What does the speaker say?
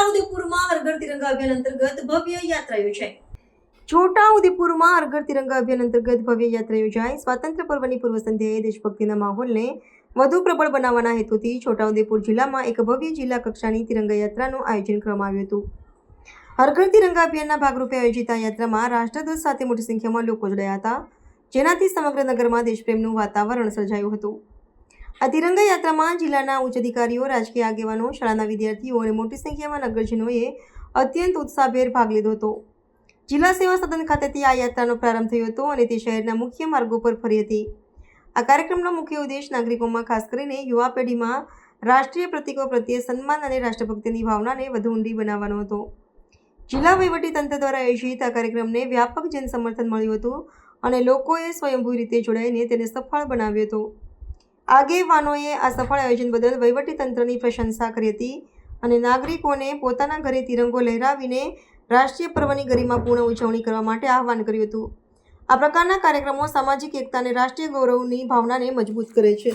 છોટાઉદેપુરમાં હર ઘર તિરંગા અભિયાન અંતર્ગત ભવ્ય યાત્રા યોજાઈ. છોટાઉદેપુરમાં હર ઘર તિરંગા અભિયાન અંતર્ગત ભવ્ય યાત્રા યોજાઈ. સ્વાતંત્ર્ય પર્વની પૂર્વ સંધ્યાએ દેશભક્તિના માહોલને વધુ પ્રબળ બનાવવાના હેતુથી છોટાઉદેપુર જિલ્લામાં એક ભવ્ય જિલ્લા કક્ષાની તિરંગા યાત્રાનું આયોજન કરવામાં આવ્યું હતું. હર ઘર તિરંગા અભિયાનના ભાગરૂપે આયોજિત આ યાત્રામાં રાષ્ટ્રધ્વજ સાથે મોટી સંખ્યામાં લોકો જોડાયા હતા, જેનાથી સમગ્ર નગરમાં દેશપ્રેમનું વાતાવરણ સર્જાયું હતું. આ તિરંગા યાત્રામાં જિલ્લાના ઉચ્ચ અધિકારીઓ, રાજકીય આગેવાનો, શાળાના વિદ્યાર્થીઓ અને મોટી સંખ્યામાં નગરજનોએ અત્યંત ઉત્સાહભેર ભાગ લીધો હતો. જિલ્લા સેવા સદન ખાતેથી આ યાત્રાનો પ્રારંભ થયો હતો અને તે શહેરના મુખ્ય માર્ગો પર ફરી હતી. આ કાર્યક્રમનો મુખ્ય ઉદ્દેશ નાગરિકોમાં, ખાસ કરીને યુવા પેઢીમાં રાષ્ટ્રીય પ્રતીકો પ્રત્યે સન્માન અને રાષ્ટ્રભક્તિની ભાવનાને વધુ ઊંડી બનાવવાનો હતો. જિલ્લા વહીવટીતંત્ર દ્વારા આયોજિત આ કાર્યક્રમને વ્યાપક જન સમર્થન મળ્યું હતું અને લોકોએ સ્વયંભૂ રીતે જોડાઈને તેને સફળ બનાવ્યો હતો. આગેવાનોએ આ સફળ આયોજન બદલ વહીવટીતંત્રની પ્રશંસા કરી હતી અને નાગરિકોને પોતાના ઘરે તિરંગો લહેરાવીને રાષ્ટ્રીય પર્વની ગરિમાપૂર્ણ ઉજવણી કરવા માટે આહ્વાન કર્યું હતું. આ પ્રકારના કાર્યક્રમો સામાજિક એકતા અને રાષ્ટ્રીય ગૌરવની ભાવનાને મજબૂત કરે છે.